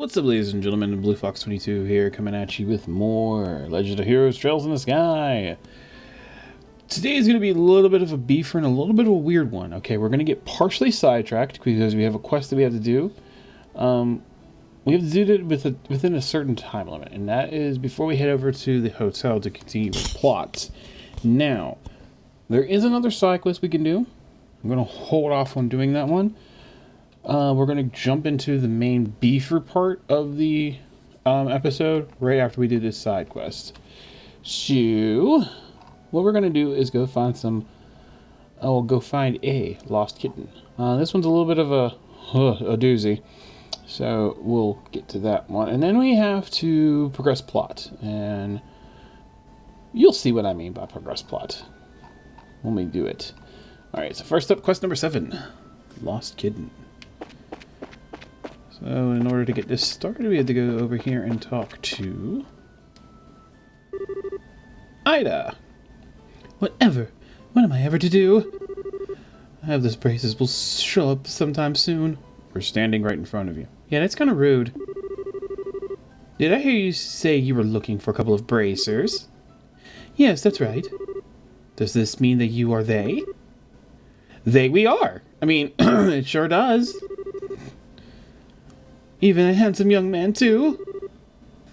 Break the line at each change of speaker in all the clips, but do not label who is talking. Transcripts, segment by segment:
What's up, ladies and gentlemen? Blue Fox 22 here, coming at you with more Legend of Heroes Trails in the Sky. Today is going to be a little bit of a beefer and a little bit of a weird one. Okay, we're going to get partially sidetracked because we have a quest that we have to do. We have to do it within a certain time limit, and that is before we head over to the hotel to continue with plots. Now, there is another side quest we can do. I'm going to hold off on doing that one. We're going to jump into the main beefer part of the episode right after we do this side quest. So, what we're going to do is go find a lost kitten. This one's a little bit of a doozy. So, we'll get to that one. And then we have to progress plot. And you'll see what I mean by progress plot when we do it. Alright, so first up, quest number 7. Lost kitten. So in order to get this started, we had to go over here and talk to Ida. Whatever. What am I ever to do? I have those braces will show up sometime soon. We're standing right in front of you. Yeah, that's kind of rude. Did I hear you say you were looking for a couple of bracers? Yes, that's right. Does this mean that you are they? They we are. I mean, it sure does. Even a handsome young man, too?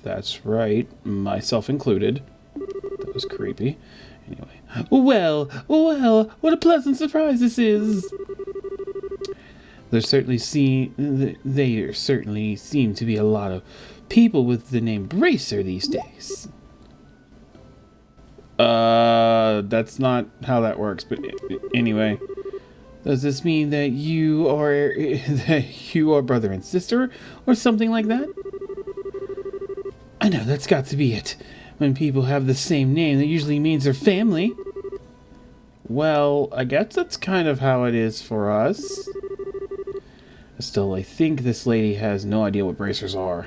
That's right, myself included. That was creepy. Anyway. Well, what a pleasant surprise this is! There certainly seem to be a lot of people with the name Bracer these days. That's not how that works, but anyway. Does this mean that you are brother and sister, or something like that? I know, that's got to be it. When people have the same name, that usually means they're family. Well, I guess that's kind of how it is for us. Still, I think this lady has no idea what bracers are.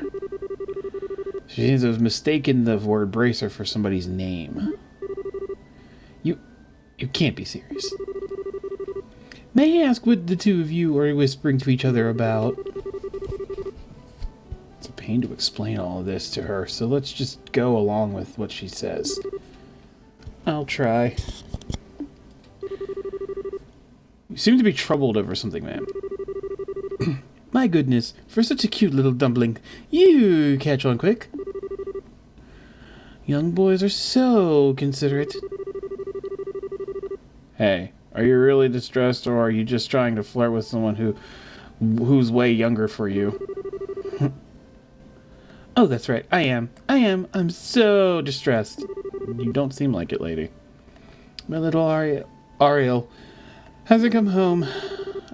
She seems to have mistaken the word bracer for somebody's name. You can't be serious. May I ask what the two of you are whispering to each other about? It's a pain to explain all of this to her, so let's just go along with what she says. I'll try. You seem to be troubled over something, ma'am. My goodness, for such a cute little dumpling, you catch on quick. Young boys are so considerate. Hey. Are you really distressed, or are you just trying to flirt with someone who's way younger for you? Oh, that's right. I am. I'm so distressed. You don't seem like it, lady. My little Ariel hasn't come home.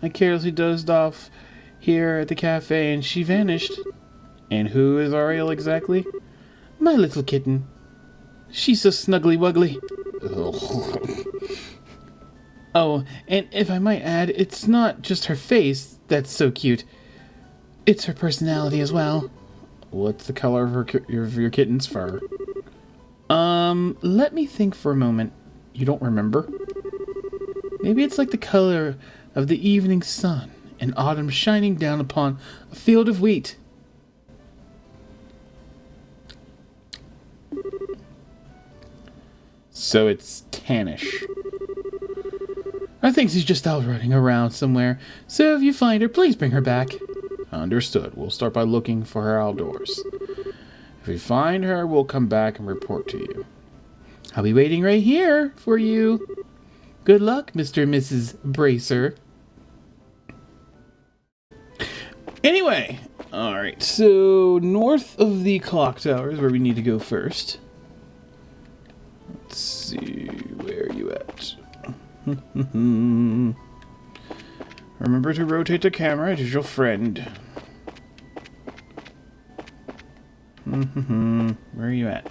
I carelessly dozed off here at the cafe, and she vanished. And who is Ariel exactly? My little kitten. She's so snuggly-wuggly. Oh, and if I might add, it's not just her face that's so cute. It's her personality as well. What's the color of your kitten's fur? Let me think for a moment. You don't remember? Maybe it's like the color of the evening sun in autumn shining down upon a field of wheat. So it's tannish. I think she's just out running around somewhere, so if you find her, please bring her back. Understood. We'll start by looking for her outdoors. If we find her, we'll come back and report to you. I'll be waiting right here for you. Good luck, Mr. and Mrs. Bracer. Anyway, alright, so north of the clock tower is where we need to go first. Let's see, where are you at? Remember to rotate the camera, it is your friend. Where are you at?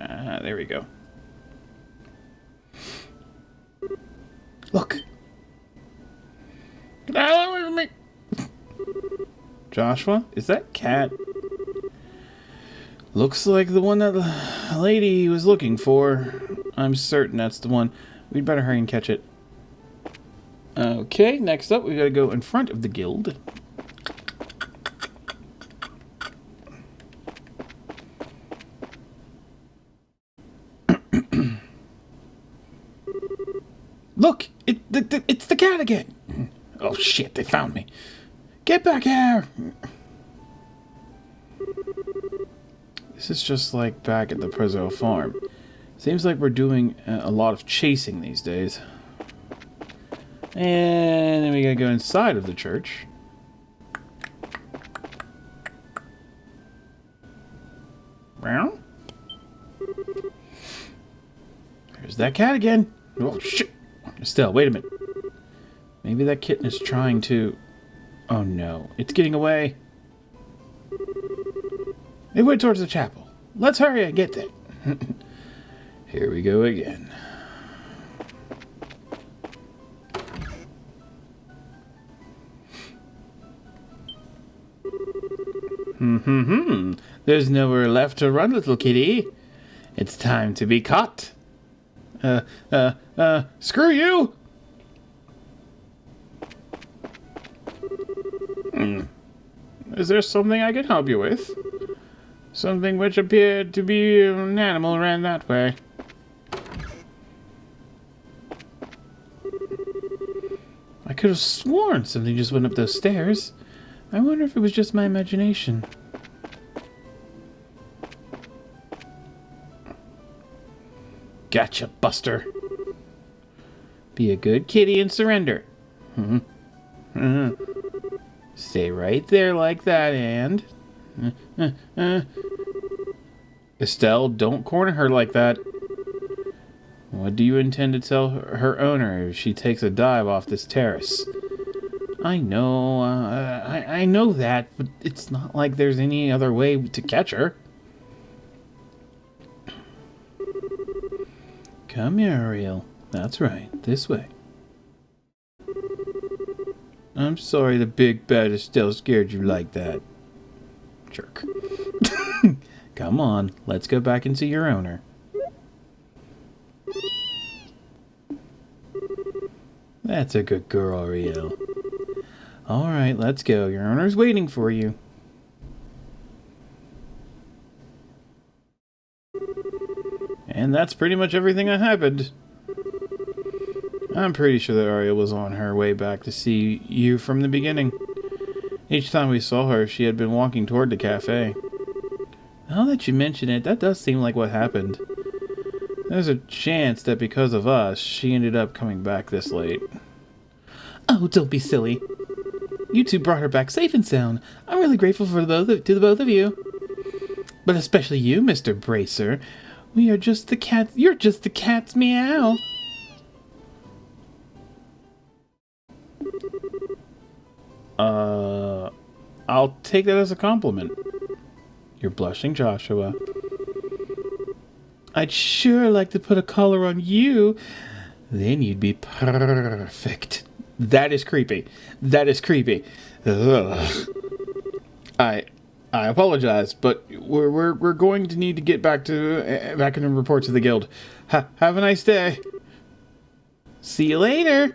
Ah, there we go. Look. Get out of me. Joshua, is that cat? Looks like the one that the lady was looking for. I'm certain that's the one. We'd better hurry and catch it. Okay, next up, we gotta go in front of the guild. again. Oh shit, they found me. Get back here! This is just like back at the Prezzo farm. Seems like we're doing a lot of chasing these days. And then we gotta go inside of the church. Well, there's that cat again. Oh shit! Estelle, wait a minute. Maybe that kitten is trying to... Oh no, it's getting away. It went towards the chapel. Let's hurry and get there. Here we go again. There's nowhere left to run, little kitty. It's time to be caught. Screw you! Is there something I can help you with? Something which appeared to be an animal ran that way. I could have sworn something just went up those stairs. I wonder if it was just my imagination. Gotcha, Buster. Be a good kitty and surrender. Stay right there like that, and... Estelle, don't corner her like that. What do you intend to tell her owner if she takes a dive off this terrace? I know, I know that, but it's not like there's any other way to catch her. Come here, Ariel. That's right, this way. I'm sorry the big bad Estelle scared you like that. Jerk. Come on, let's go back and see your owner. That's a good girl, Ariel. Alright, let's go. Your owner's waiting for you. And that's pretty much everything that happened. I'm pretty sure that Ariel was on her way back to see you from the beginning. Each time we saw her, she had been walking toward the cafe. Now that you mention it, that does seem like what happened. There's a chance that because of us, she ended up coming back this late. Oh, don't be silly. You two brought her back safe and sound. I'm really grateful for to the both of you. But especially you, Mr. Bracer. We are just the cats. You're just the cat's meow. I'll take that as a compliment. You're blushing, Joshua. I'd sure like to put a collar on you. Then you'd be perfect. That is creepy. That is creepy. Ugh. I apologize, but we're going to need to get back in report to the guild. Have a nice day. See you later.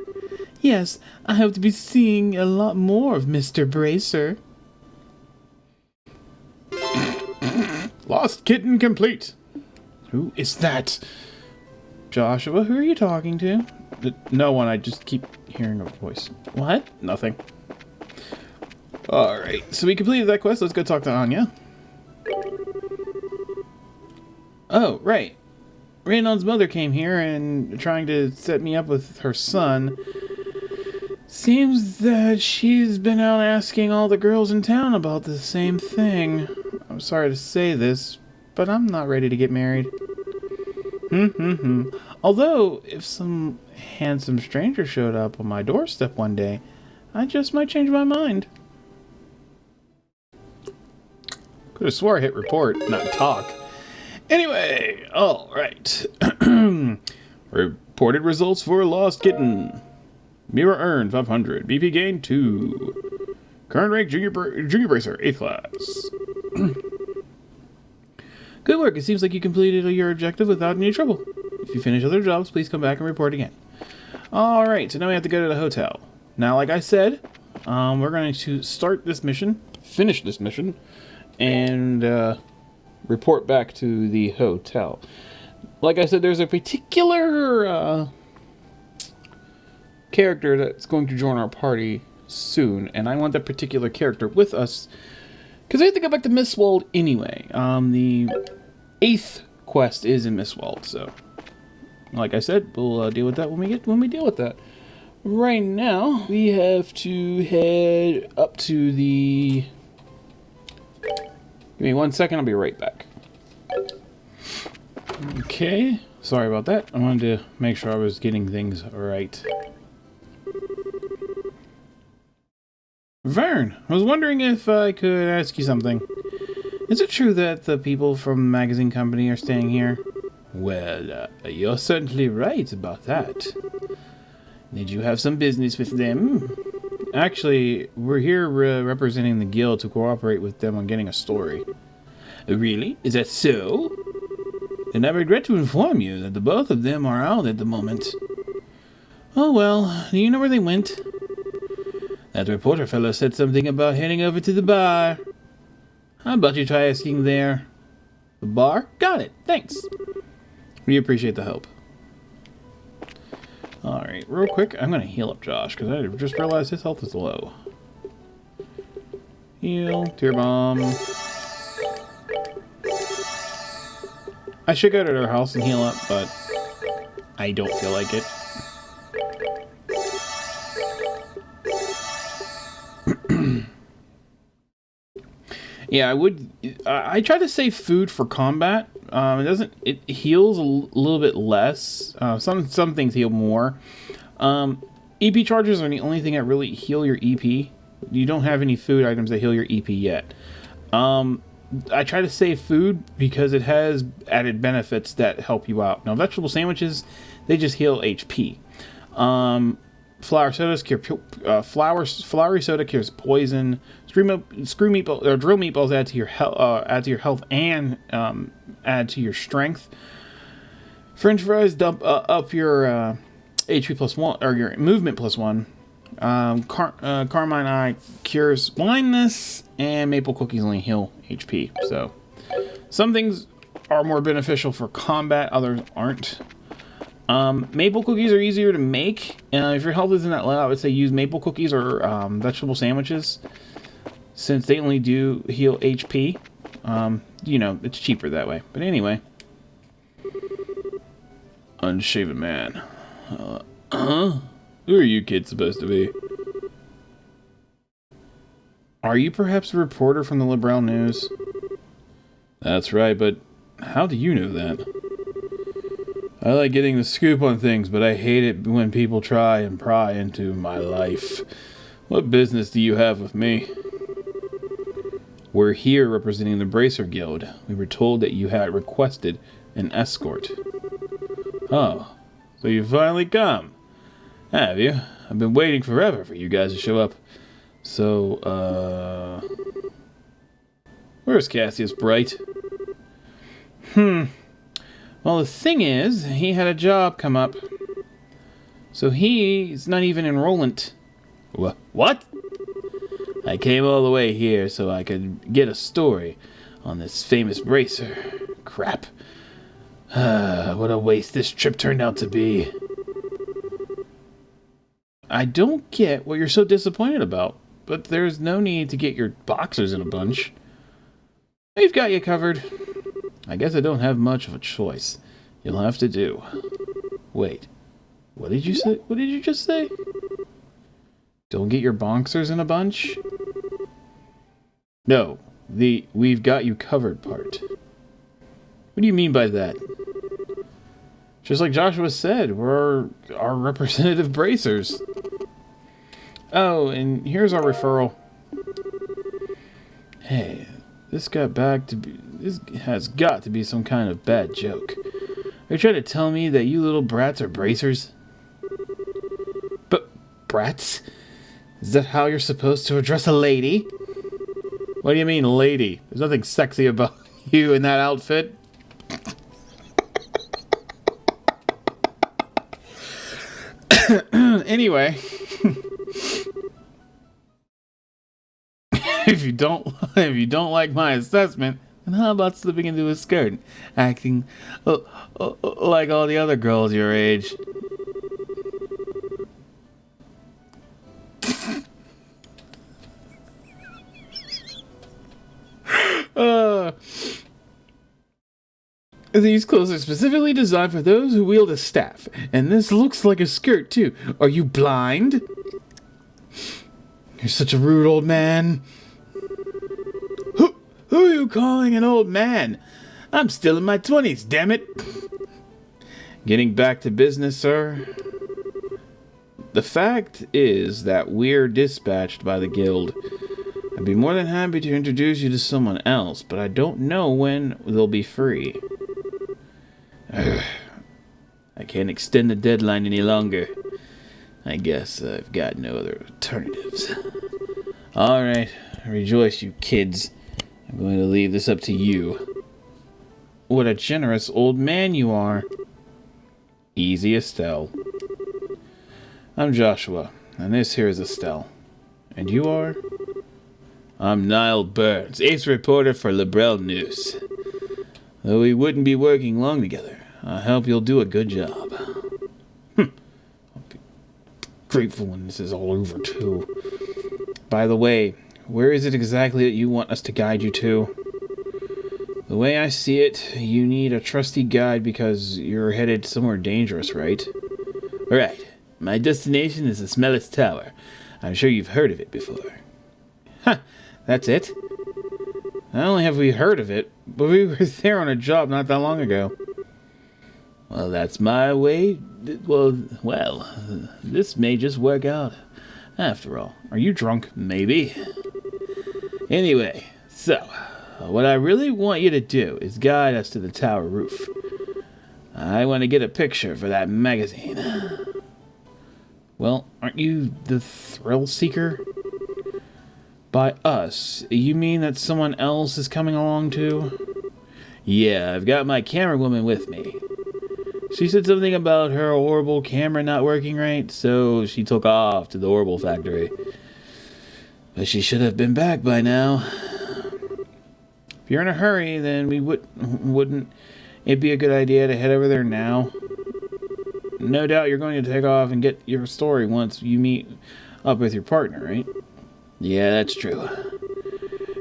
Yes, I hope to be seeing a lot more of Mr. Bracer. Lost kitten complete. Who is that? Joshua, who are you talking to? No one, I just keep hearing a voice. What? Nothing. Alright, so we completed that quest. Let's go talk to Anya. Oh, right. Raynaud's mother came here and trying to set me up with her son. Seems that she's been out asking all the girls in town about the same thing. I'm sorry to say this, but I'm not ready to get married. Although, if some handsome stranger showed up on my doorstep one day, I just might change my mind. Could have swore I hit report, not talk. Anyway, alright. Reported results for Lost Kitten. Mirror earned 500. BP gained 2. Current rank Junior Bracer, 8th class. Good work. It seems like you completed your objective without any trouble. If you finish other jobs, please come back and report again. Alright, so now we have to go to the hotel. Now, like I said, we're going to start this mission, finish this mission, and report back to the hotel. Like I said, there's a particular character that's going to join our party soon, and I want that particular character with us because I have to go back to Mistwald anyway. The 8th quest is in Mistwald, so like I said, we'll deal with that when we deal with that. Right now, we have to head up to the... Give me 1 second, I'll be right back. Okay, sorry about that. I wanted to make sure I was getting things right. Vern, I was wondering if I could ask you something. Is it true that the people from the magazine company are staying here? Well, you're certainly right about that. Did you have some business with them? Actually, we're here representing the guild to cooperate with them on getting a story. Really? Is that so? Then I regret to inform you that the both of them are out at the moment. Oh well, do you know where they went? That reporter fellow said something about heading over to the bar. How about you try asking there? The bar? Got it, thanks. We appreciate the help. Alright, real quick, I'm going to heal up Josh, because I just realized his health is low. Heal, tear bomb. I should go to their house and heal up, but I don't feel like it. Yeah, I try to save food for combat. It heals a little bit less. Some things heal more. EP charges are the only thing that really heal your EP. You don't have any food items that heal your EP yet. I try to save food because it has added benefits that help you out. Now, vegetable sandwiches, they just heal HP. Flour sodas cure floury soda cures poison. Drill meatballs add to your health and add to your strength. French fries dump up your HP +1 or your movement +1. Carmine Eye cures blindness, and maple cookies only heal HP. So some things are more beneficial for combat, others aren't. Maple cookies are easier to make. If your health isn't that low, I would say use maple cookies or vegetable sandwiches, since they only do heal HP. You know, it's cheaper that way. But anyway. Unshaven man. Who are you kids supposed to be? Are you perhaps a reporter from the Liberal News? That's right, but how do you know that? I like getting the scoop on things, but I hate it when people try and pry into my life. What business do you have with me? We're here representing the Bracer Guild. We were told that you had requested an escort. Oh, so you finally come. Have you? I've been waiting forever for you guys to show up. So, where's Cassius Bright? Well, the thing is, he had a job come up. So he's not even enrollant. What? I came all the way here so I could get a story on this famous bracer. Crap. What a waste this trip turned out to be. I don't get what you're so disappointed about, but there's no need to get your boxers in a bunch. We've got you covered. I guess I don't have much of a choice. You'll have to do. Wait. What did you say? What did you just say? Don't get your boxers in a bunch? No, the "we've got you covered" part. What do you mean by that? Just like Joshua said, we're our representative bracers. Oh, and here's our referral. Hey, this has got to be some kind of bad joke. Are you trying to tell me that you little brats are bracers? But brats? Is that how you're supposed to address a lady? What do you mean, lady? There's nothing sexy about you in that outfit. Anyway, if you don't like my assessment, then how about slipping into a skirt and acting like all the other girls your age? These clothes are specifically designed for those who wield a staff. And this looks like a skirt, too. Are you blind? You're such a rude old man. Who are you calling an old man? I'm still in my 20s, damn it. Getting back to business, sir. The fact is that we're dispatched by the guild. I'd be more than happy to introduce you to someone else, but I don't know when they'll be free. I can't extend the deadline any longer. I guess I've got no other alternatives. Alright, rejoice, you kids. I'm going to leave this up to you. What a generous old man you are. Easy, Estelle. I'm Joshua, and this here is Estelle. And you are? I'm Niall Burns, ace reporter for Librel News. Though we wouldn't be working long together, I hope you'll do a good job. I'll be grateful when this is all over, too. By the way, where is it exactly that you want us to guide you to? The way I see it, you need a trusty guide because you're headed somewhere dangerous, right? Right. My destination is the Smellest Tower. I'm sure you've heard of it before. Huh, that's it? Not only have we heard of it, but we were there on a job not that long ago. Well, that's my way. Well, this may just work out. After all, are you drunk? Maybe. Anyway, so, what I really want you to do is guide us to the tower roof. I want to get a picture for that magazine. Well, aren't you the thrill seeker? By us, you mean that someone else is coming along too? Yeah, I've got my camera woman with me. She said something about her horrible camera not working right, so she took off to the horrible factory. But she should have been back by now. If you're in a hurry, then wouldn't it be a good idea to head over there now? No doubt you're going to take off and get your story once you meet up with your partner, right? Yeah, that's true.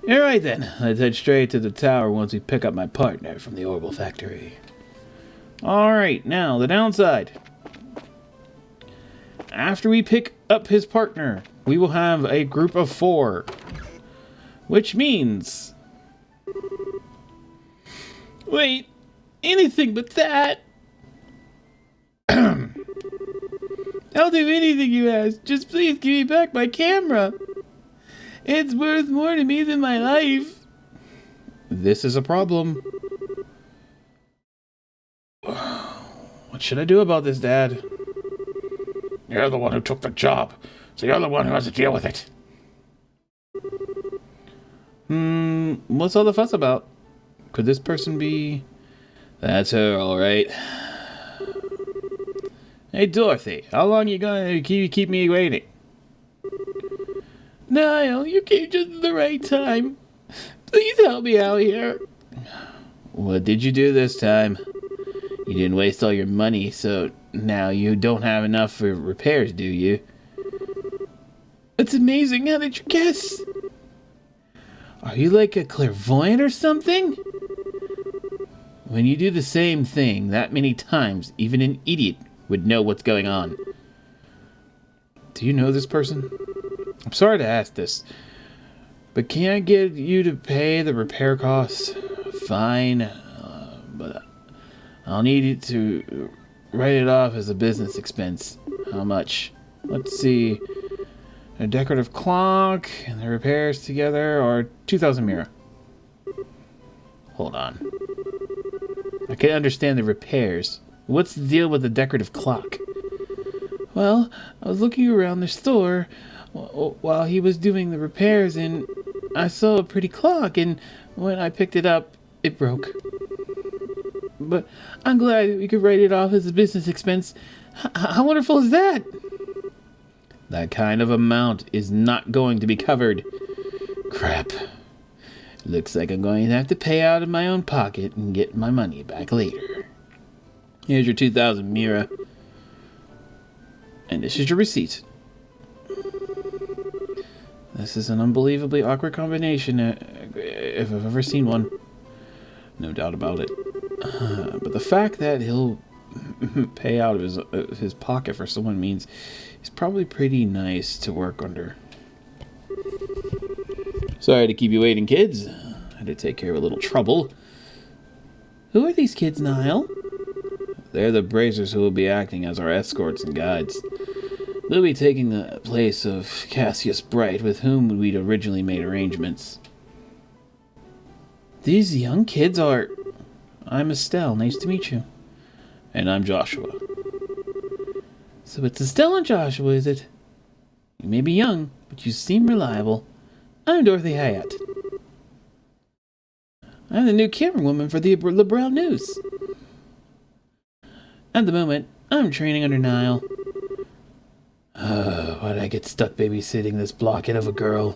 Alright then, let's head straight to the tower once we pick up my partner from the horrible factory. Alright, now the downside. After we pick up his partner, we will have a group of 4. Which means... Wait, anything but that. I'll do anything you ask. Just please give me back my camera. It's worth more to me than my life. This is a problem. What should I do about this, Dad? You're the one who took the job, so you're the one who has to deal with it. What's all the fuss about? Could this person be... That's her, all right. Hey, Dorothy, how long you gonna keep me waiting? Niall, you came just at the right time. Please help me out here. What did you do this time? You didn't waste all your money, so now you don't have enough for repairs, do you? It's amazing. How did you guess? Are you like a clairvoyant or something? When you do the same thing that many times, even an idiot would know what's going on. Do you know this person? I'm sorry to ask this, but can I get you to pay the repair costs? Fine, but I'll need you to write it off as a business expense. How much? Let's see. A decorative clock and the repairs together are 2,000 mira. Hold on. I can understand the repairs. What's the deal with the decorative clock? Well, I was looking around the store while he was doing the repairs and I saw a pretty clock, and when I picked it up, it broke. But I'm glad we could write it off as a business expense. How wonderful is that? That kind of amount is not going to be covered. Crap. Looks like I'm going to have to pay out of my own pocket and get my money back later. Here's your 2,000 mira. And this is your receipt. This is an unbelievably awkward combination if I've ever seen one. No doubt about it. But the fact that he'll pay out of his pocket for someone means he's probably pretty nice to work under. Sorry to keep you waiting, kids. I had to take care of a little trouble. Who are these kids, Niall? They're the Brazers who will be acting as our escorts and guides. They'll be taking the place of Cassius Bright, with whom we'd originally made arrangements. These young kids are... I'm Estelle. Nice to meet you. And I'm Joshua. So it's Estelle and Joshua, is it? You may be young, but you seem reliable. I'm Dorothy Hyatt. I'm the new camerawoman for the Liberal News. At the moment, I'm training under Niall. Why'd I get stuck babysitting this blockhead of a girl?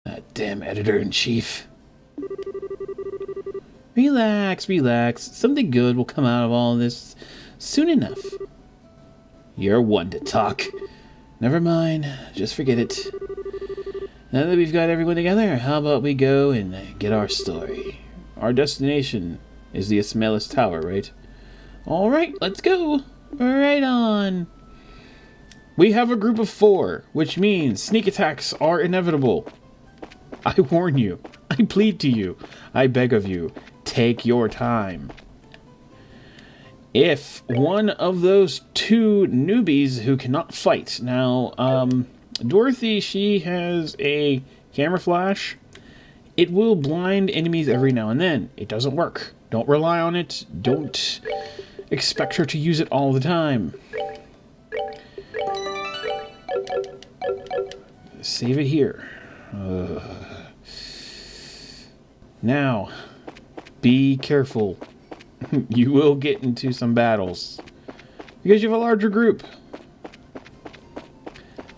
That damn editor-in-chief. Relax, relax. Something good will come out of all this soon enough. You're one to talk. Never mind. Just forget it. Now that we've got everyone together, how about we go and get our story? Our destination is the Ismaelis Tower, right? Alright, let's go. Right on. We have a group of 4, which means sneak attacks are inevitable. I warn you. I plead to you. I beg of you. Take your time. If one of those 2 newbies who cannot fight... Now, Dorothy, she has a camera flash. It will blind enemies every now and then. It doesn't work. Don't rely on it. Don't expect her to use it all the time. Save it here. Now, be careful. You will get into some battles because you have a larger group.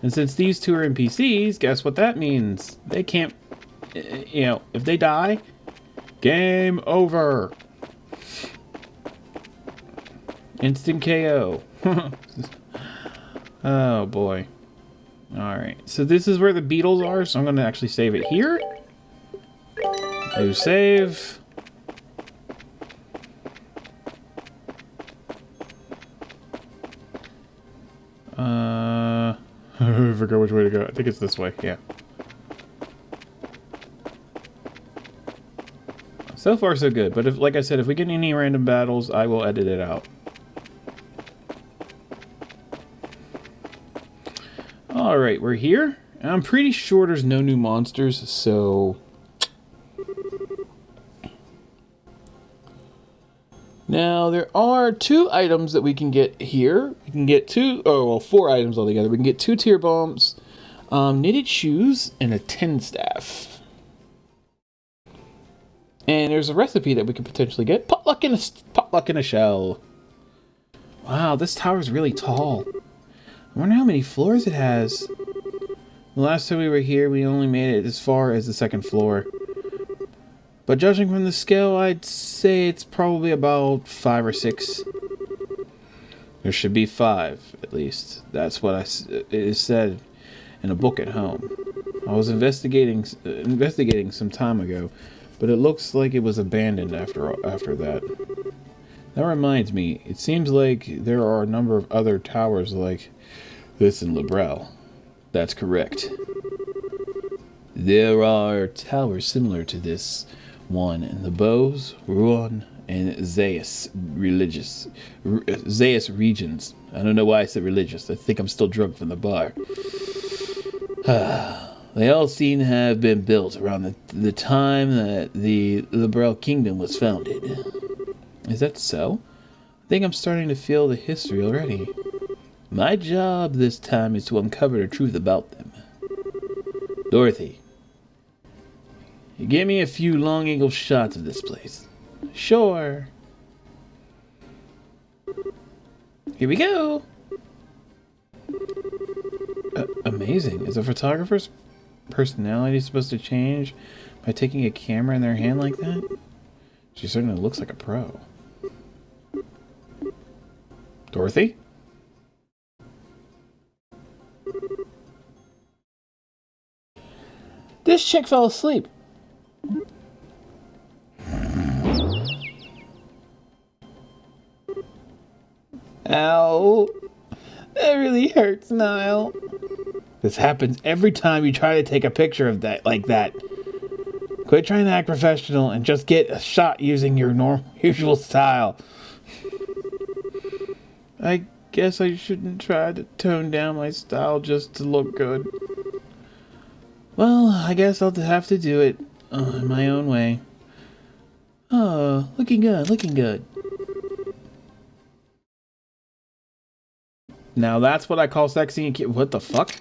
And since these 2 are NPCs, guess what that means? They can't, if they die, game over. Instant KO. Oh boy. Alright, so this is where the beetles are, so I'm going to actually save it here. Do save. I forgot which way to go. I think it's this way, yeah. So far so good, but if, like I said, if we get any random battles, I will edit it out. Alright, we're here. I'm pretty sure there's no new monsters, so... Now, there are 2 items that we can get here. We can get 4 items altogether. We can get 2 tear bombs, knitted shoes, and a tin staff. And there's a recipe that we could potentially get. Potluck in a shell. Wow, this tower is really tall. I wonder how many floors it has. The last time we were here, we only made it as far as the 2nd floor. But judging from the scale, I'd say it's probably about 5 or 6. There should be 5, at least. That's what it is said in a book at home. I was investigating some time ago, but it looks like it was abandoned after that. That reminds me, it seems like there are a number of other towers like this in Liberal. That's correct. There are towers similar to this one in the Bose, Rouen, and Zayas regions. I don't know why I said religious. I think I'm still drunk from the bar. They all seem to have been built around the time that the Liberal Kingdom was founded. Is that so? I think I'm starting to feel the history already. My job this time is to uncover the truth about them. Dorothy, give me a few long-angle shots of this place. Sure. Here we go. Amazing. Is a photographer's personality supposed to change by taking a camera in their hand like that? She certainly looks like a pro. Dorothy? This chick fell asleep. Ow. That really hurts, Niall. This happens every time you try to take a picture of that like that. Quit trying to act professional and just get a shot using your usual style. I guess I shouldn't try to tone down my style just to look good. Well, I guess I'll have to do it in my own way. Oh, looking good, looking good. Now that's what I call sexy and cute. What the fuck?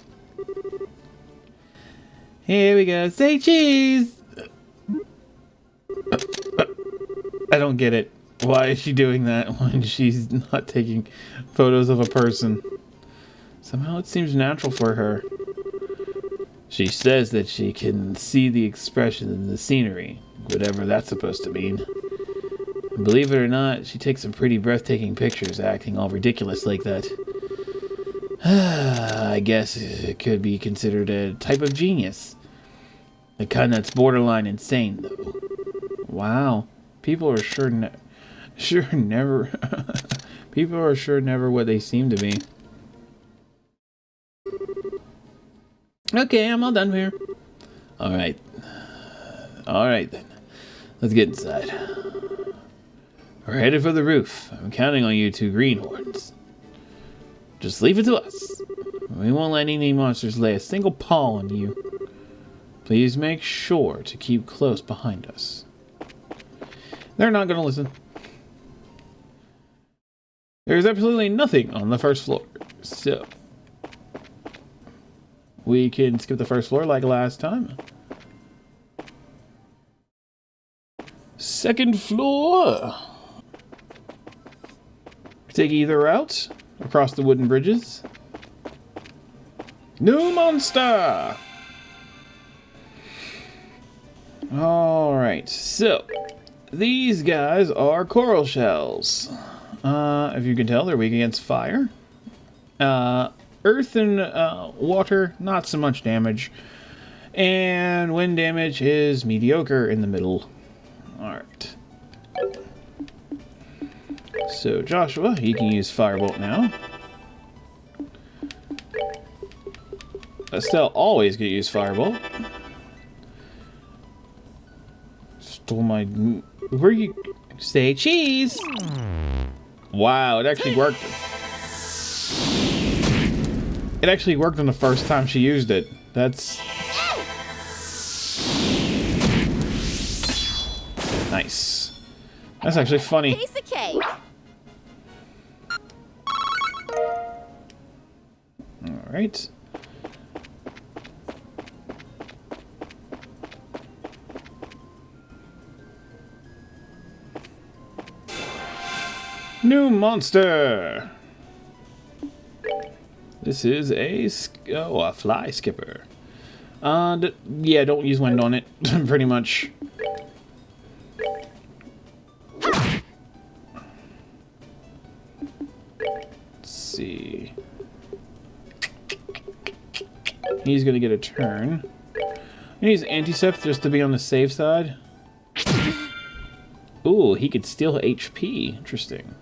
Here we go. Say cheese! I don't get it. Why is she doing that when she's not taking photos of a person? Somehow it seems natural for her. She says that she can see the expression in the scenery, whatever that's supposed to mean. And believe it or not, she takes some pretty breathtaking pictures acting all ridiculous like that. I guess it could be considered a type of genius. The kind that's borderline insane, though. Wow. People are sure never people are sure never what they seem to be. Okay, I'm all done here. Alright. Alright then. Let's get inside. We're headed for the roof. I'm counting on you two greenhorns. Just leave it to us. We won't let any monsters lay a single paw on you. Please make sure to keep close behind us. They're not going to listen. There's absolutely nothing on the first floor, so we can skip the first floor like last time. Second floor. Take either route across the wooden bridges. New monster! Alright, so these guys are coral shells. If you can tell, they're weak against fire. Earth and water, not so much damage. And wind damage is mediocre in the middle. Alright. So Joshua, he can use Firebolt now. Estelle always can use Firebolt. Stole my... Where you... Say cheese! Wow, it actually worked. It actually worked on the first time she used it. That's... Nice. That's actually funny.
Piece of cake.
Alright. New monster! This is a fly skipper. Yeah, don't use wind on it, pretty much. Let's see. He's gonna get a turn. He needs Anticept just to be on the safe side. Ooh, he could steal HP. Interesting.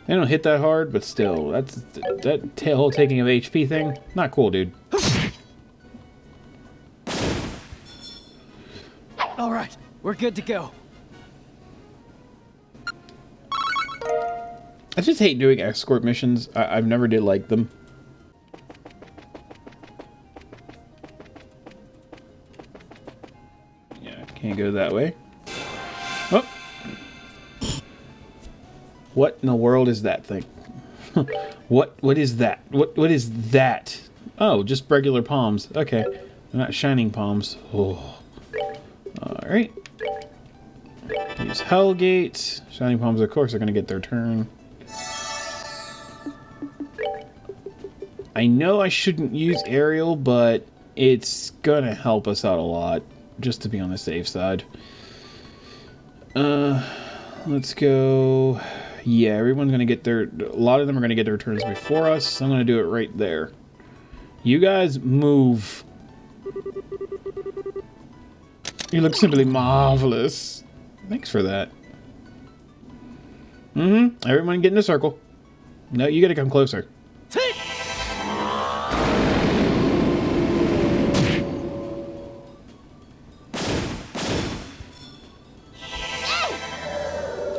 They don't hit that hard, but still, that whole taking of HP thing, not cool, dude.
All right, we're good to go.
I just hate doing escort missions. I've never did like them. Yeah, can't go that way. Oh. What in the world is that thing? What is that? What is that? Oh, just regular palms. Okay. They're not shining palms. Oh. Alright. Use Hellgate. Shining palms, of course, are gonna get their turn. I know I shouldn't use aerial, but it's gonna help us out a lot, just to be on the safe side. Let's go. Yeah, everyone's gonna get their. A lot of them are gonna get their turns before us. So I'm gonna do it right there. You guys move. You look simply marvelous. Thanks for that. Everyone get in a circle. No, you gotta come closer.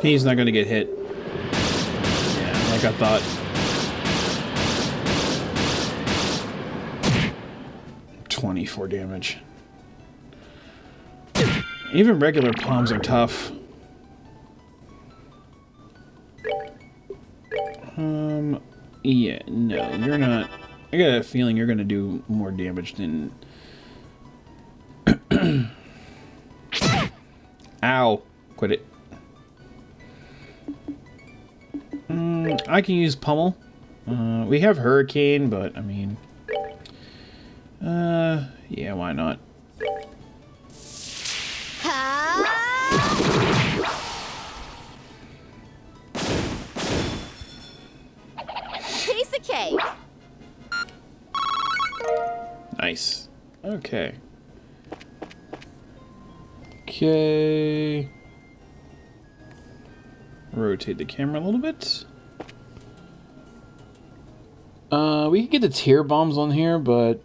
He's not gonna get hit. Yeah, like I thought. 24 damage. Even regular palms are tough. Yeah, no, you're not. I got a feeling you're gonna do more damage than... Ow. Quit it. I can use Pummel. We have Hurricane, but, I mean... yeah, why not?
Piece of cake.
Nice. Okay. Okay. Rotate the camera a little bit. We can get the tear bombs on here, but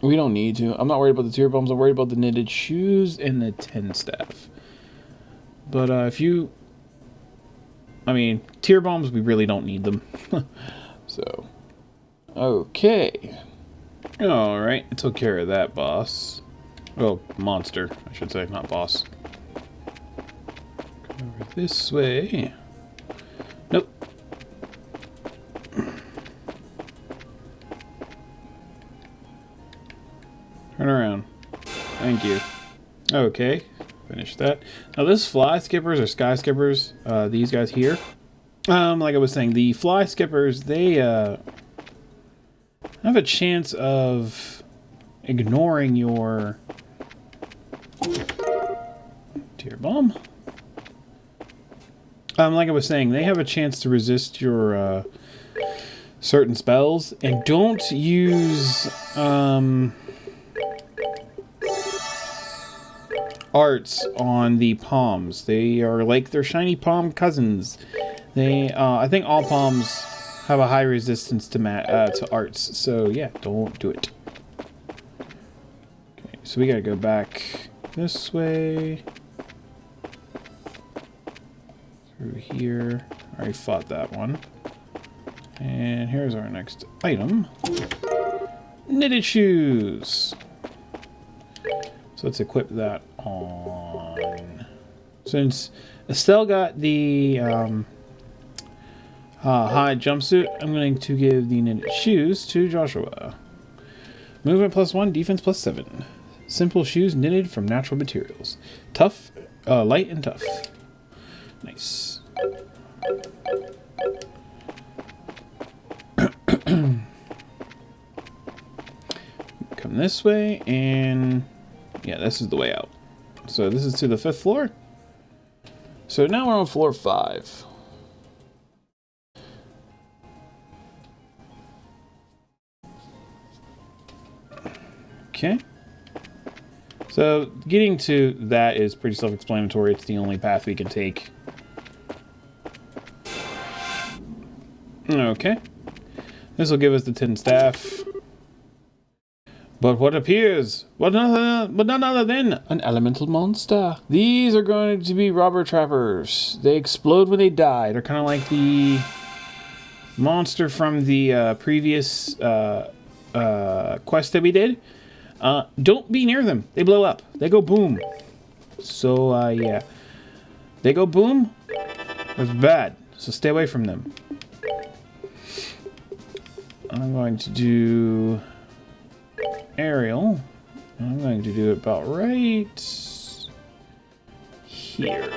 we don't need to. I'm not worried about the tear bombs. I'm worried about the knitted shoes and the 10 staff. But if you... I mean, tear bombs, we really don't need them. So, okay. Alright, I took care of that boss. Oh, monster, I should say, not boss. Go over this way. Nope. Turn around. Thank you. Okay, finish that. Now this fly skippers or sky skippers, these guys here. Like I was saying, the fly skippers, they have a chance of ignoring your tear bomb. Like I was saying, they have a chance to resist your certain spells, and don't use arts on the palms. They are like their shiny palm cousins. They, I think all palms have a high resistance to arts, so yeah, don't do it. Okay, so we gotta go back this way. Through here. I already fought that one. And here's our next item. Knitted shoes. So let's equip that on. Since Estelle got the high jumpsuit, I'm going to give the knitted shoes to Joshua. Movement +1, defense +7. Simple shoes knitted from natural materials. Tough, light and tough. Nice. Come this way, and yeah, this is the way out. So this is to the 5th floor. So now we're on floor 5. Okay. So getting to that is pretty self-explanatory. It's the only path we can take. Okay. This will give us the 10 staff. But what appears? But none other than an elemental monster. These are going to be robber trappers. They explode when they die. They're kind of like the monster from the previous quest that we did. Don't be near them. They blow up. They go boom. So, yeah. They go boom. That's bad. So stay away from them. I'm going to do aerial. I'm going to do it about right here.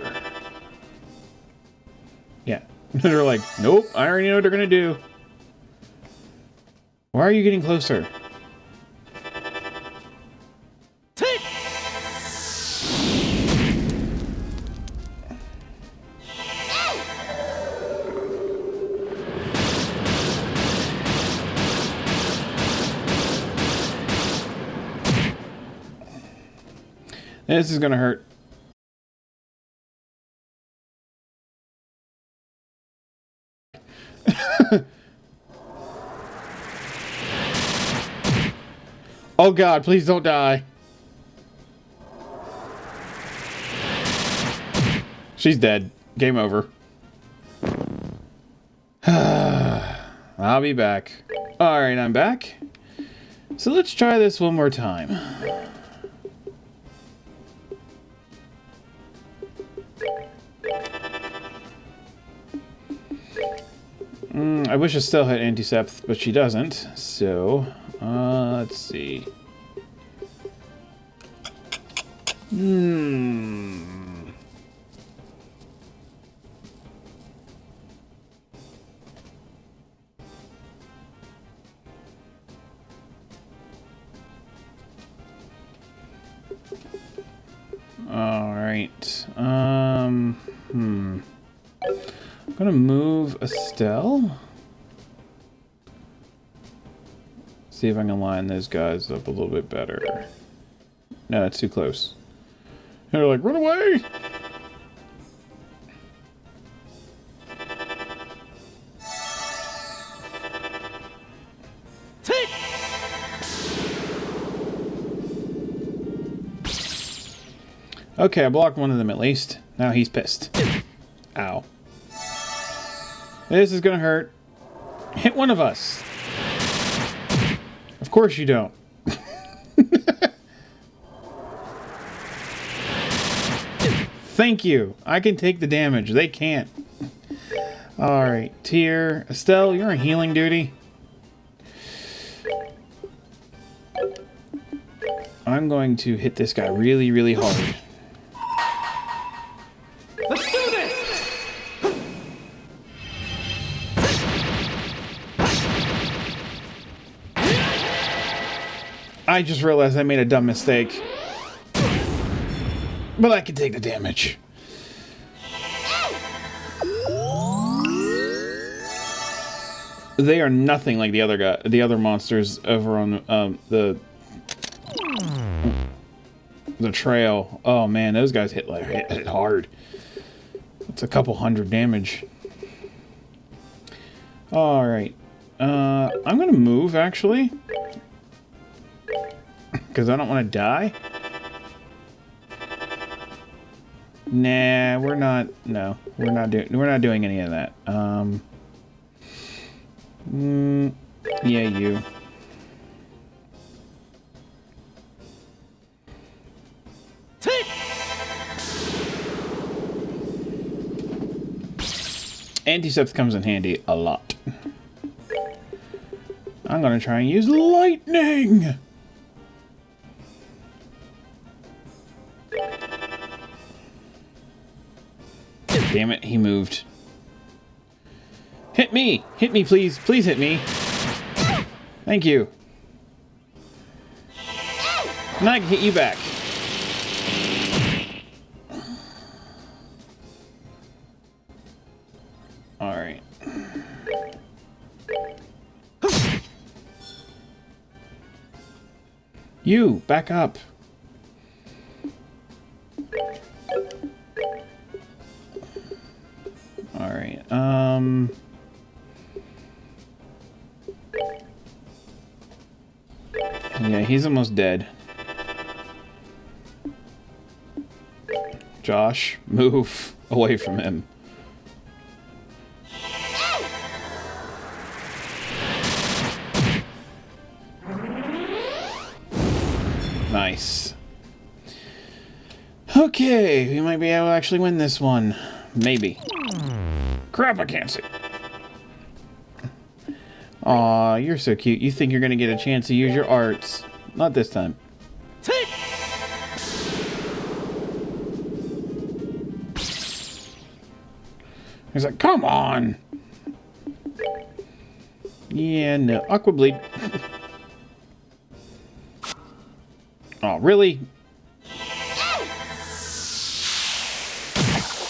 Yeah. They're like, nope, I already know what they're going to do. Why are you getting closer? This is gonna hurt. Oh God, please don't die. She's dead. Game over. I'll be back. Alright, I'm back. So let's try this one more time. I wish Estelle had antiseptic, but she doesn't. So, let's see. Alright. I'm gonna move Estelle. See if I can line those guys up a little bit better. No, that's too close. And they're like, run away! Okay, I blocked one of them at least. Now he's pissed. Ow. This is gonna hurt. Hit one of us. Of course you don't. Thank you. I can take the damage. They can't. Alright, Tier. Estelle, you're on healing duty. I'm going to hit this guy really, really hard.
Let's do this!
I just realized I made a dumb mistake. But I can take the damage. They are nothing like the other monsters over on the trail. Oh man, those guys hit hard. It's a couple hundred damage. All right, I'm gonna move actually, because I don't want to die. Nah, we're not. No, we're not doing any of that. Yeah, you. Antiseptic comes in handy a lot. I'm gonna try and use lightning. Damn it, he moved. Hit me! Hit me, please. Please hit me. Thank you. Now I can hit you back. Alright. You, back up. Alright, yeah, he's almost dead. Josh, move away from him. Nice. Okay, we might be able to actually win this one. Maybe. Crap, I can't see. Aw, you're so cute. You think you're gonna get a chance to use your arts. Not this time. He's like, come on. Yeah, no. Aqua bleed. Oh, really?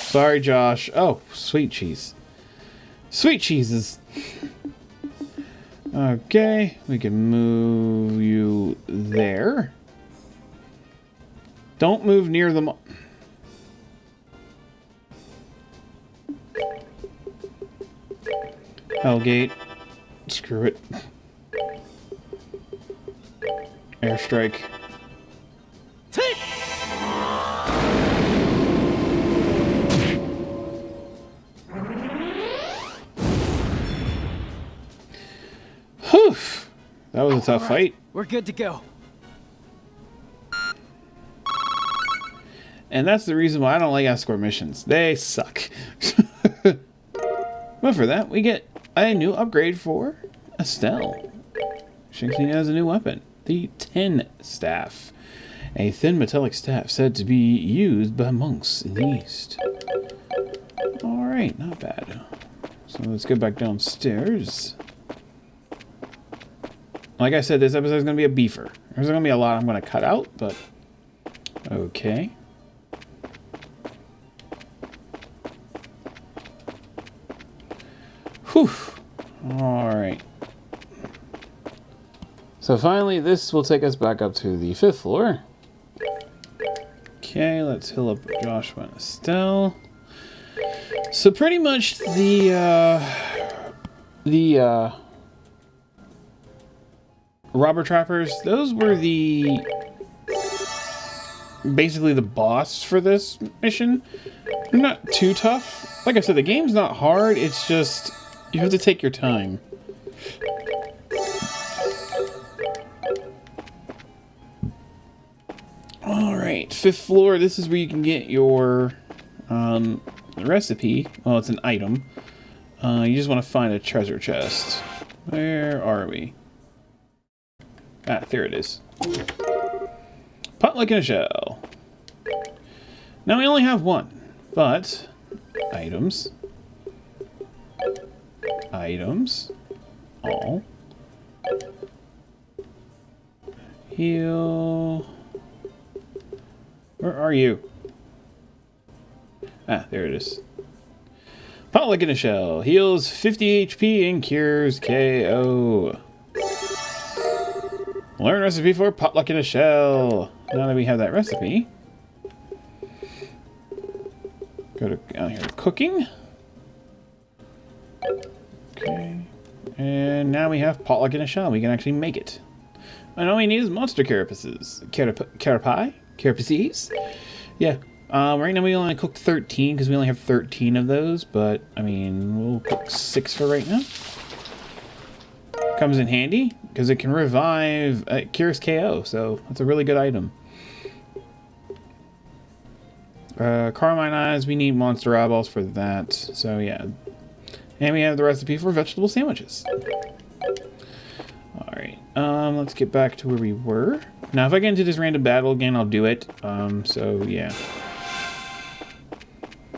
Sorry, Josh. Oh, sweet cheese. Sweet cheeses. Okay, we can move you there. Don't move near them. Hellgate. Screw it. Airstrike.
Take.
Whew. That was a tough fight.
We're good to go.
And that's the reason why I don't like escort missions. They suck. But for that, we get a new upgrade for Estelle. She has a new weapon. The Tin Staff. A thin metallic staff said to be used by monks in the East. Alright, not bad. So let's go back downstairs. Like I said, this episode is going to be a beefer. There's going to be a lot I'm going to cut out, but okay. Whew. Alright. So finally, this will take us back up to the 5th floor. Okay, let's heal up Joshua and Estelle. So pretty much the robber trappers, those were basically the boss for this mission. They're not too tough. Like I said, the game's not hard, it's just you have to take your time. Alright, 5th floor, this is where you can get your recipe. Well, it's an item. You just want to find a treasure chest. Where are we? Ah, there it is. Potluck in a shell. Now we only have one, but items. Items. All. Heal. Where are you? Ah, there it is. Potluck in a shell. Heals 50 HP and cures KO. Learn recipe for potluck in a shell. Now that we have that recipe, go to down here to cooking. Okay. And now we have potluck in a shell. We can actually make it. And all we need is monster carapaces. Carapaces? Yeah. Right now we only cooked 13 because we only have 13 of those. But, I mean, we'll cook 6 for right now. Comes in handy because it can revive cures KO. So, that's a really good item. Carmine eyes, we need monster eyeballs for that. So, yeah. And we have the recipe for vegetable sandwiches. Alright, let's get back to where we were. Now, if I get into this random battle again, I'll do it. So, yeah.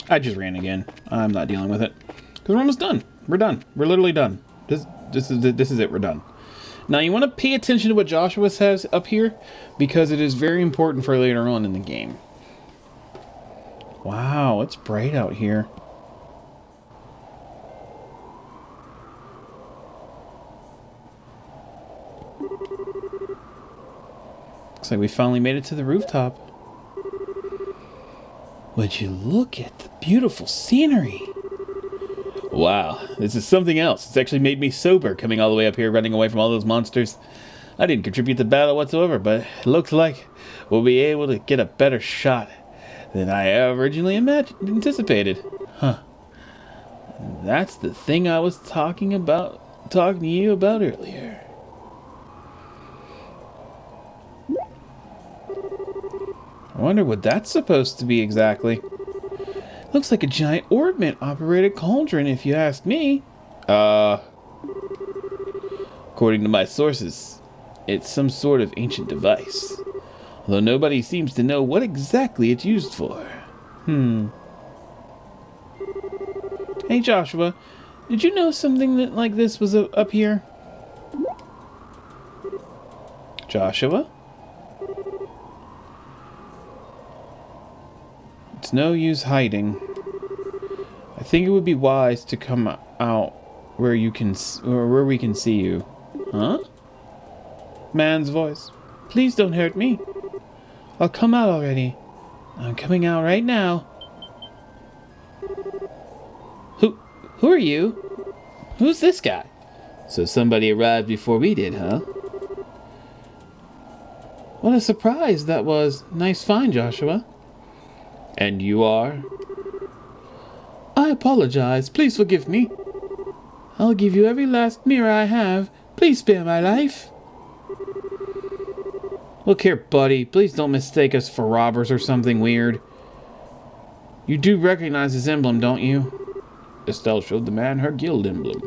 I just ran again. I'm not dealing with it. Because we're almost done. We're done. We're literally done. This is it. We're done. Now, you want to pay attention to what Joshua says up here, because it is very important for later on in the game. Wow, it's bright out here. Looks like we finally made it to the rooftop. Would you look at the beautiful scenery? Wow, this is something else. It's actually made me sober coming all the way up here, running away from all those monsters. I didn't contribute to the battle whatsoever, but it looks like we'll be able to get a better shot than I originally anticipated. Huh. That's the thing I was talking to you about earlier. I wonder what that's supposed to be exactly. Looks like a giant Orbment-operated cauldron, if you ask me. According to my sources, it's some sort of ancient device. Although nobody seems to know what exactly it's used for. Hey Joshua, did you know something like this was up here? Joshua? It's no use hiding. I think it would be wise to come out where we can see you. Huh? Man's voice. Please don't hurt me. Oh, come out already. I'm coming out right now. Who are you? Who's this guy? So somebody arrived before we did, huh? What a surprise that was. Nice find, Joshua. And you are? I apologize. Please forgive me. I'll give you every last mirror I have. Please spare my life. Look here, buddy. Please don't mistake us for robbers or something weird. You do recognize this emblem, don't you? Estelle showed the man her guild emblem.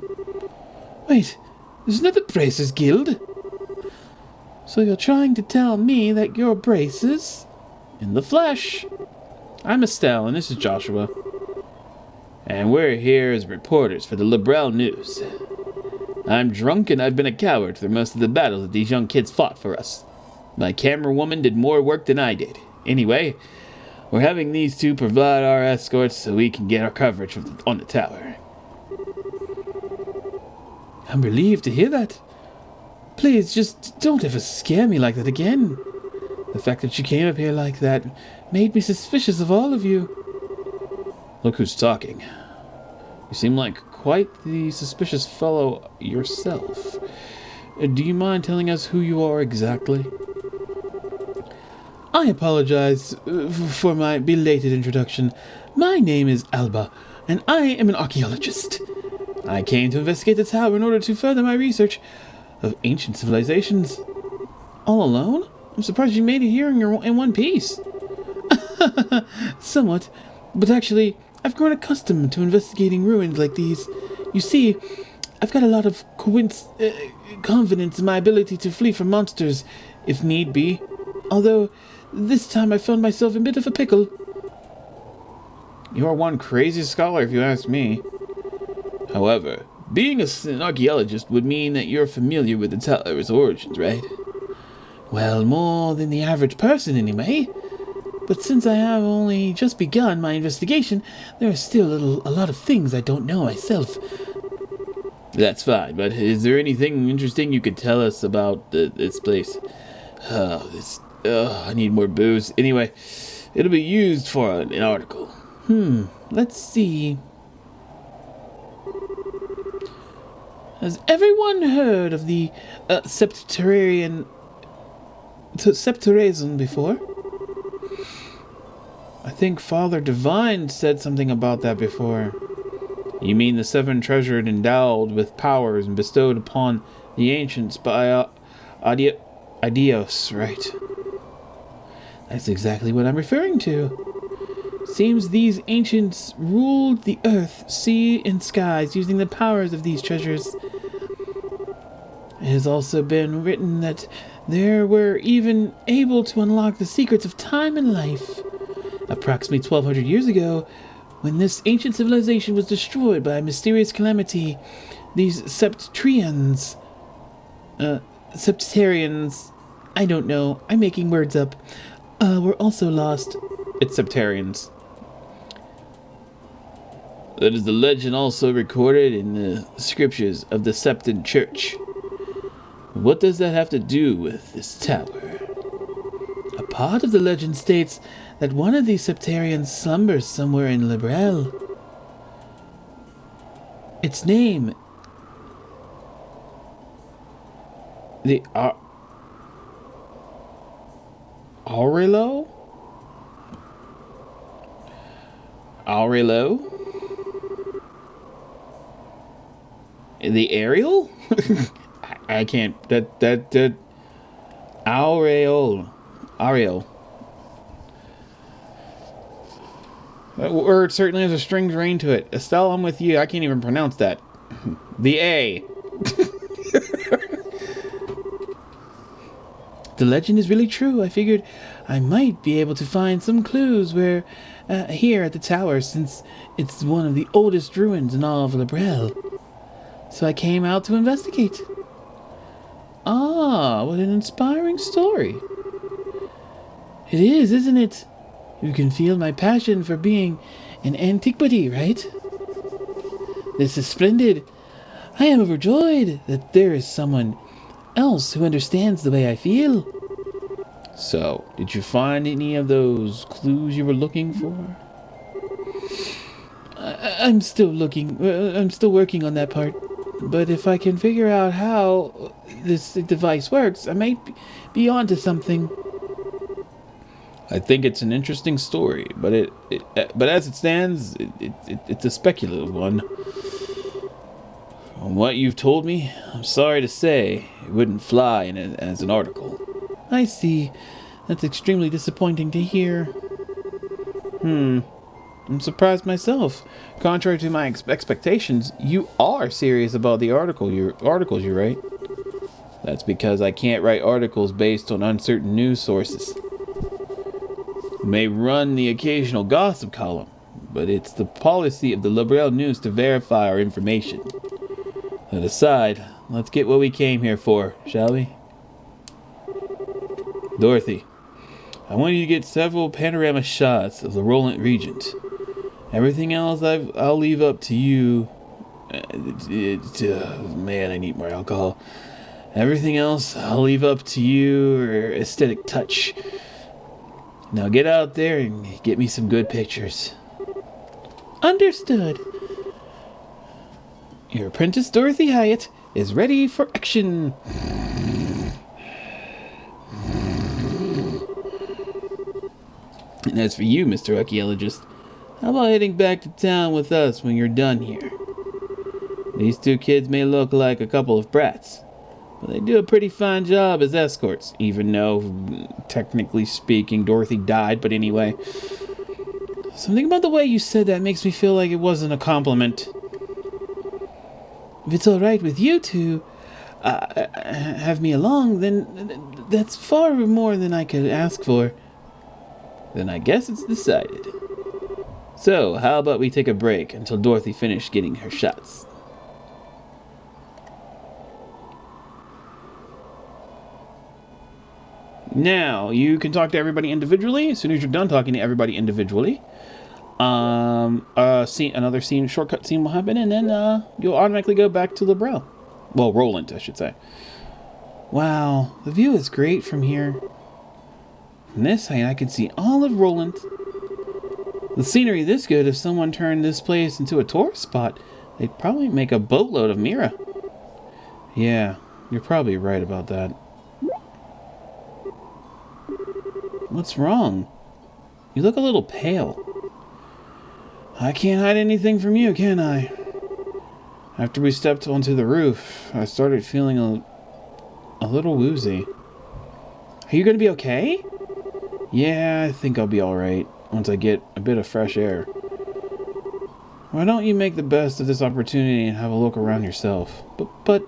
Wait, isn't that the Bracers Guild? So you're trying to tell me that you're Braces? In the flesh. I'm Estelle, and this is Joshua. And we're here as reporters for the Librel News. I'm drunk and I've been a coward through most of the battles that these young kids fought for us. My camera woman did more work than I did. Anyway, we're having these two provide our escorts so we can get our coverage on the tower. I'm relieved to hear that. Please, just don't ever scare me like that again. The fact that you came up here like that made me suspicious of all of you. Look who's talking. You seem like quite the suspicious fellow yourself. Do you mind telling us who you are exactly? I apologize for my belated introduction. My name is Alba, and I am an archaeologist. I came to investigate the tower in order to further my research of ancient civilizations. All alone? I'm surprised you made it here in one piece. Somewhat, but actually, I've grown accustomed to investigating ruins like these. You see, I've got a lot of confidence in my ability to flee from monsters, if need be. Although, this time I found myself in a bit of a pickle. You are one crazy scholar, if you ask me. However, being an archaeologist would mean that you're familiar with the tower's origins, right? Well, more than the average person, anyway. But since I have only just begun my investigation, there are still a lot of things I don't know myself. That's fine, but is there anything interesting you could tell us about this place? I need more booze. Anyway, it'll be used for an article. Let's see. Has everyone heard of the Septerarian before? I think Father Divine said something about that before. You mean the seven treasured endowed with powers and bestowed upon the ancients by Adios, right? That's exactly what I'm referring to. Seems these ancients ruled the earth, sea, and skies using the powers of these treasures. It has also been written that they were even able to unlock the secrets of time and life. Approximately 1,200 years ago, when this ancient civilization was destroyed by a mysterious calamity, these Septarians, I don't know, I'm making words up, were also lost. It's Septarians. That is the legend also recorded in the scriptures of the Septon Church. What does that have to do with this tower? A part of the legend states that one of these Septarians slumbers somewhere in Librel. Its name... The Aurelo? Aurelo? The Ariel? I can't. Aureole. That word certainly has a strange ring to it. Estelle, I'm with you. I can't even pronounce that. The A. The legend is really true. I figured I might be able to find some clues here at the tower, since it's one of the oldest ruins in all of Librel. So I came out to investigate. Ah, what an inspiring story. It is, isn't it? You can feel my passion for being an antiquity, right? This is splendid. I am overjoyed that there is someone else who understands the way I feel. So, did you find any of those clues you were looking for? I'm still looking. I'm still working on that part. But if I can figure out how this device works, I might be onto something. I think it's an interesting story, but but as it stands, it's a speculative one. From what you've told me, I'm sorry to say, it wouldn't fly as an article. I see. That's extremely disappointing to hear. I'm surprised myself. Contrary to my expectations, you are serious about the articles you write. That's because I can't write articles based on uncertain news sources. May run the occasional gossip column, but it's the policy of the Liberal News to verify our information. That aside, let's get what we came here for, shall we? Dorothy, I want you to get several panorama shots of the Roland Regent. Everything else I'll leave up to you. Man, I need more alcohol. Everything else I'll leave up to your aesthetic touch. Now get out there and get me some good pictures. Understood. Your apprentice Dorothy Hyatt is ready for action. And as for you, Mr. Archaeologist, how about heading back to town with us when you're done here? These two kids may look like a couple of brats, but they do a pretty fine job as escorts, even though, technically speaking, Dorothy died, but anyway. Something about the way you said that makes me feel like it wasn't a compliment. If it's alright with you two, have me along, then that's far more than I could ask for. Then I guess it's decided. So, how about we take a break until Dorothy finished getting her shots? Now, you can talk to everybody individually. As soon as you're done talking to everybody individually, another scene, shortcut scene will happen, and then you'll automatically go back to Liberal. Well, Roland, I should say. Wow, the view is great from here. From this height, I can see all of Roland. The scenery this good, if someone turned this place into a tourist spot, they'd probably make a boatload of Mira. Yeah, you're probably right about that. What's wrong? You look a little pale. I can't hide anything from you, can I? After we stepped onto the roof, I started feeling a little woozy. Are you gonna be okay? Yeah, I think I'll be alright once I get a bit of fresh air. Why don't you make the best of this opportunity and have a look around yourself? But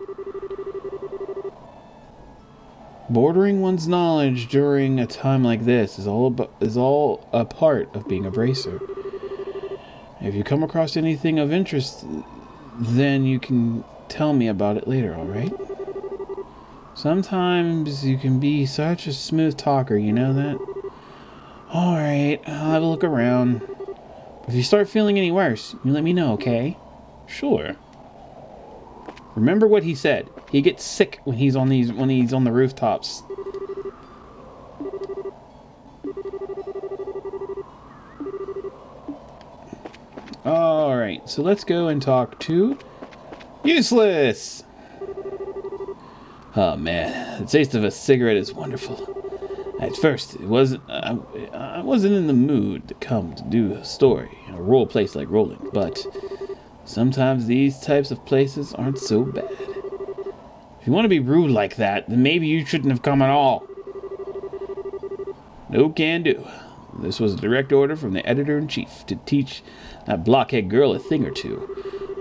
bordering one's knowledge during a time like this is all a part of being a bracer. If you come across anything of interest, then you can tell me about it later, alright? Sometimes you can be such a smooth talker, you know that? Alright, I'll have a look around. If you start feeling any worse, you let me know, okay? Sure. Remember what he said. He gets sick when he's on the rooftops. Alright, so let's go and talk to Useless! Oh man, the taste of a cigarette is wonderful. At first, I wasn't in the mood to come to do a story in a rural place like Roland, but sometimes these types of places aren't so bad. If you want to be rude like that, then maybe you shouldn't have come at all. No can do. This was a direct order from the editor-in-chief to teach that blockhead girl a thing or two.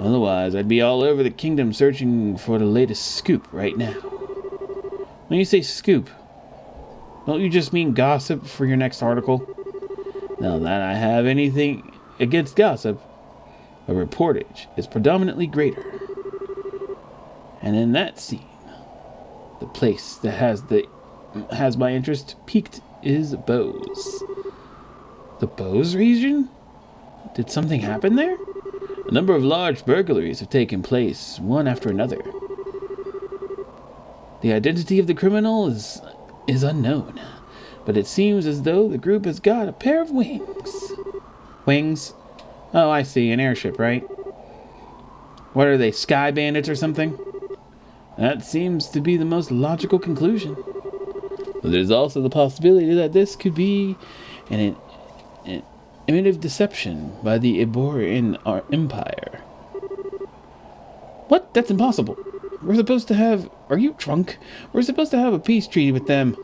Otherwise, I'd be all over the kingdom searching for the latest scoop right now. When you say scoop, don't you just mean gossip for your next article? Now that I have anything against gossip, a reportage is predominantly greater. And in that scene, the place that has my interest piqued is Bose. The Bose region? Did something happen there? A number of large burglaries have taken place, one after another. The identity of the criminal is unknown, but it seems as though the group has got a pair of wings. Wings? Oh, I see. An airship, right? What are they, sky bandits or something? That seems to be the most logical conclusion. But there's also the possibility that this could be an imitative deception by the Iborian Empire. What? That's impossible. We're supposed to have... Are you drunk? We're supposed to have a peace treaty with them.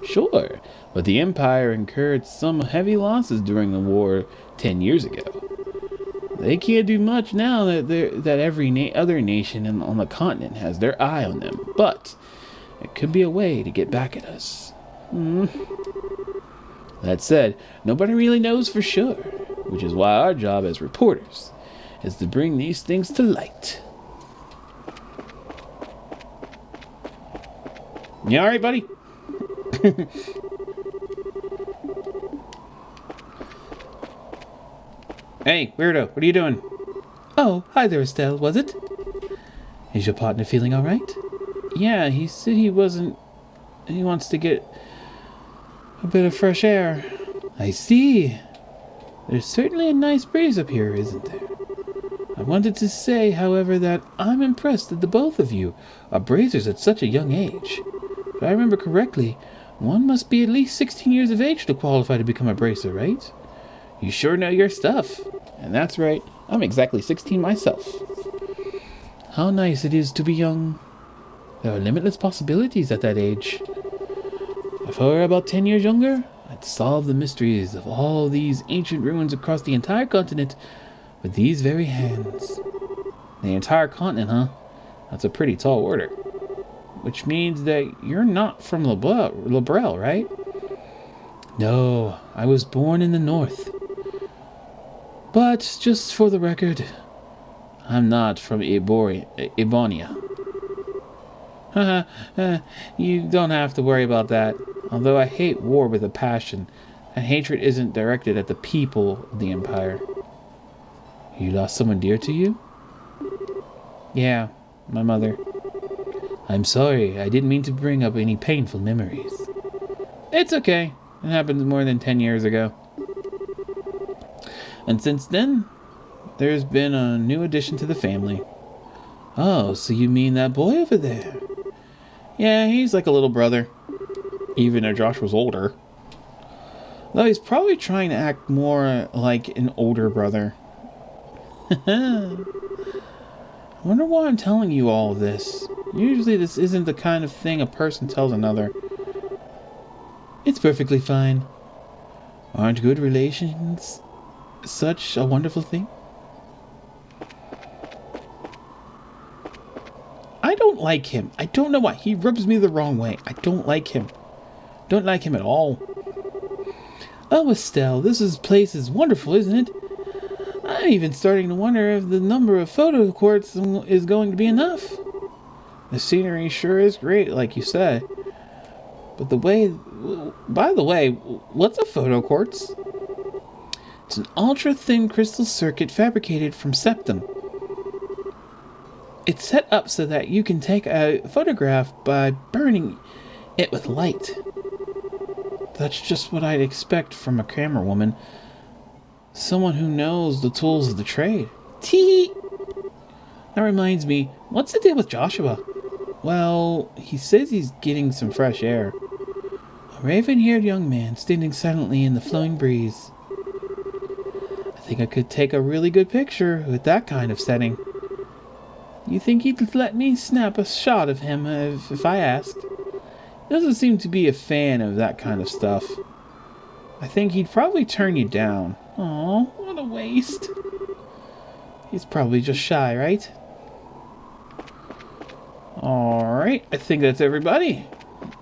Sure, but the Empire incurred some heavy losses during the war 10 years ago. They can't do much now that every other nation on the continent has their eye on them. But it could be a way to get back at us. That said, nobody really knows for sure, which is why our job as reporters is to bring these things to light. You alright, buddy? Hey, weirdo, what are you doing? Oh, hi there, Estelle, was it? Is your partner feeling alright? Yeah, he said he wants to get a bit of fresh air. I see. There's certainly a nice breeze up here, isn't there? I wanted to say, however, that I'm impressed that the both of you are brazers at such a young age. If I remember correctly, one must be at least 16 years of age to qualify to become a bracer, right? You sure know your stuff. And that's right, I'm exactly 16 myself. How nice it is to be young. There are limitless possibilities at that age. If I were about 10 years younger, I'd solve the mysteries of all these ancient ruins across the entire continent with these very hands. The entire continent, huh? That's a pretty tall order. Which means that you're not from Labrel, right? No, I was born in the north. But, just for the record, I'm not from Ebonia. Haha, you don't have to worry about that. Although I hate war with a passion, and hatred isn't directed at the people of the Empire. You lost someone dear to you? Yeah, my mother. I'm sorry, I didn't mean to bring up any painful memories. It's okay. It happened more than 10 years ago. And since then, there's been a new addition to the family. Oh, so you mean that boy over there? Yeah, he's like a little brother. Even though Josh was older. Though he's probably trying to act more like an older brother. I wonder why I'm telling you all of this. Usually this isn't the kind of thing a person tells another. It's perfectly fine. Aren't good relations such a wonderful thing? I don't like him. I don't know why. He rubs me the wrong way. I don't like him. Don't like him at all. Oh, Estelle, this place is wonderful, isn't it? I'm even starting to wonder if the number of photo quartz is going to be enough. The scenery sure is great, like you said. But by the way, what's a photo quartz? It's an ultra-thin crystal circuit fabricated from septum. It's set up so that you can take a photograph by burning it with light. That's just what I'd expect from a camera woman. Someone who knows the tools of the trade. Tee! That reminds me, what's the deal with Joshua? Well, he says he's getting some fresh air. A raven-haired young man standing silently in the flowing breeze. I think I could take a really good picture with that kind of setting. You think he'd let me snap a shot of him if I asked? He doesn't seem to be a fan of that kind of stuff. I think he'd probably turn you down. Aw, what a waste. He's probably just shy, right? Alright, I think that's everybody.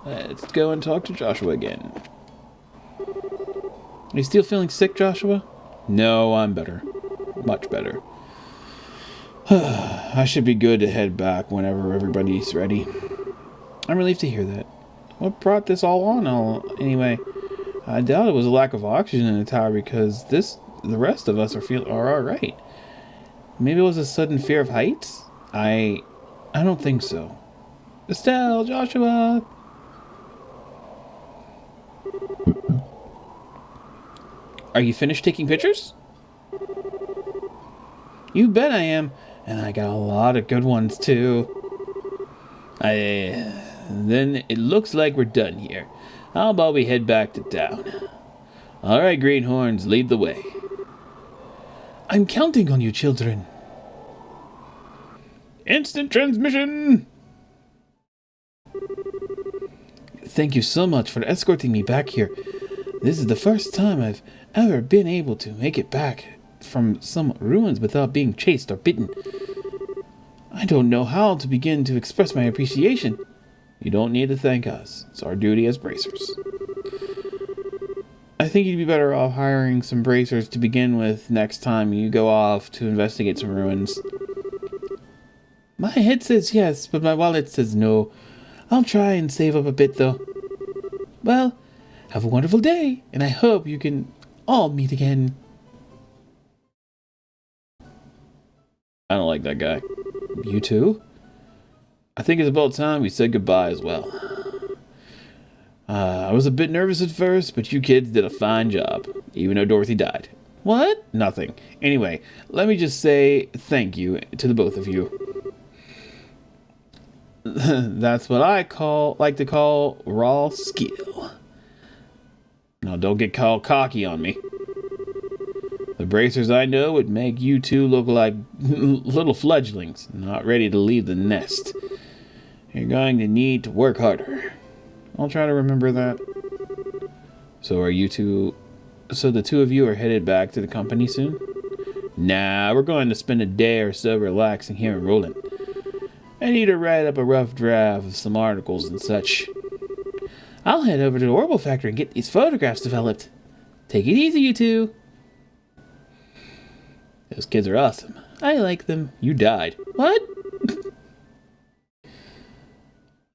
Let's go and talk to Joshua again. Are you still feeling sick, Joshua? No, I'm better. Much better. I should be good to head back whenever everybody's ready. I'm relieved to hear that. What brought this all on anyway? I doubt it was a lack of oxygen in the tower because the rest of us are alright. Maybe it was a sudden fear of heights? I don't think so. Estelle, Joshua! Are you finished taking pictures? You bet I am. And I got a lot of good ones, too. Then it looks like we're done here. How about we head back to town? Alright, greenhorns, lead the way. I'm counting on you, children. Instant transmission! Thank you so much for escorting me back here. This is the first time I've ever been able to make it back from some ruins without being chased or bitten. I don't know how to begin to express my appreciation. You don't need to thank us. It's our duty as bracers. I think you'd be better off hiring some bracers to begin with next time you go off to investigate some ruins. My head says yes, but my wallet says no. I'll try and save up a bit, though. Well, have a wonderful day, and I hope you can all meet again. I don't like that guy. You too? I think it's about time we said goodbye as well. I was a bit nervous at first, but you kids did a fine job, even though Dorothy died. What? Nothing. Anyway, let me just say thank you to the both of you. That's what I like to call raw skill. Now don't get called cocky on me. The bracers I know would make you two look like little fledglings, not ready to leave the nest. You're going to need to work harder. I'll try to remember that. So the two of you are headed back to the company soon? Nah, we're going to spend a day or so relaxing here in Roland. I need to write up a rough draft of some articles and such. I'll head over to the Orbital Factory and get these photographs developed. Take it easy, you two. Those kids are awesome. I like them. You died. What?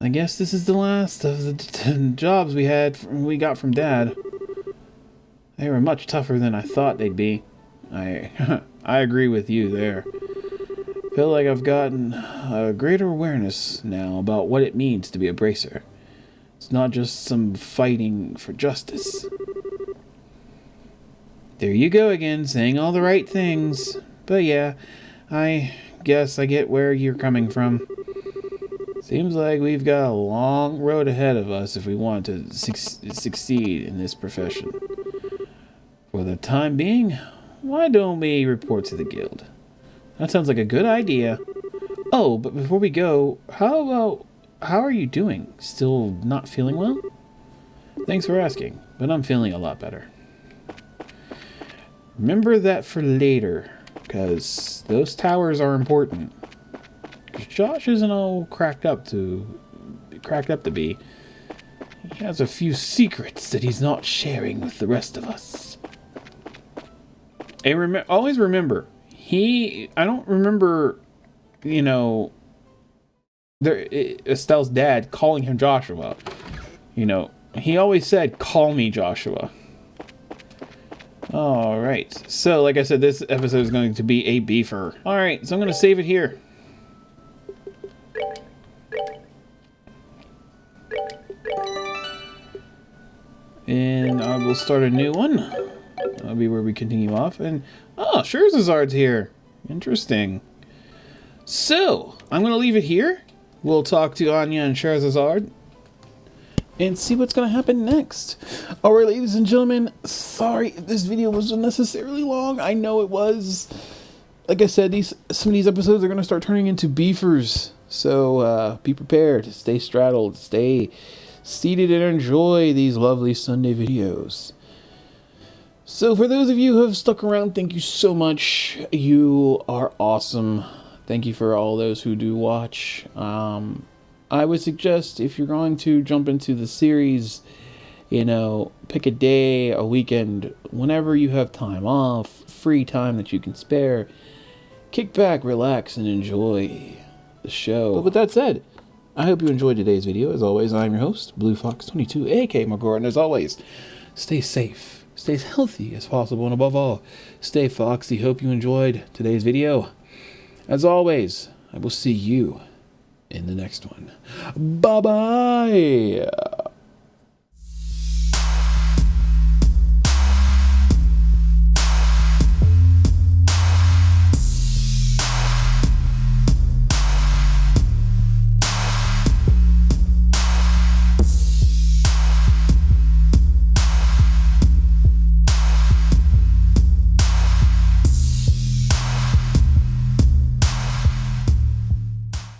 I guess this is the last of the jobs we got from Dad. They were much tougher than I thought they'd be. I agree with you there. Feel like I've gotten a greater awareness now about what it means to be a bracer. It's not just some fighting for justice. There you go again, saying all the right things. But yeah, I guess I get where you're coming from. Seems like we've got a long road ahead of us if we want to succeed in this profession. For the time being, why don't we report to the guild? That sounds like a good idea. Oh, but before we go, how are you doing? Still not feeling well? Thanks for asking, but I'm feeling a lot better. Remember that for later, because those towers are important. Josh isn't all cracked up to be. He has a few secrets that he's not sharing with the rest of us. And always remember, I don't remember, Estelle's dad calling him Joshua. He always said, "Call me Joshua." Alright, so like I said, this episode is going to be a beefer. Alright, so I'm going to save it here. And I will start a new one. That'll be where we continue off. And, Scherzazard's here. Interesting. So, I'm going to leave it here. We'll talk to Anya and Scherzazard and see what's going to happen next. Alright, ladies and gentlemen, sorry if this video was unnecessarily long. I know it was. Like I said, some of these episodes are going to start turning into beefers. So, be prepared. Stay straddled. Stay seated and enjoy these lovely Sunday videos. So for those of you who have stuck around, thank you so much. You are awesome. Thank you for all those who do watch. I would suggest if you're going to jump into the series, pick a day, a weekend, whenever you have time off, free time that you can spare, kick back, relax, and enjoy the show. But with that said, I hope you enjoyed today's video. As always, I'm your host, Blue Fox 22, aka Magor, and as always, stay safe, stay as healthy as possible, and above all, stay foxy. Hope you enjoyed today's video. As always, I will see you in the next one. Bye-bye!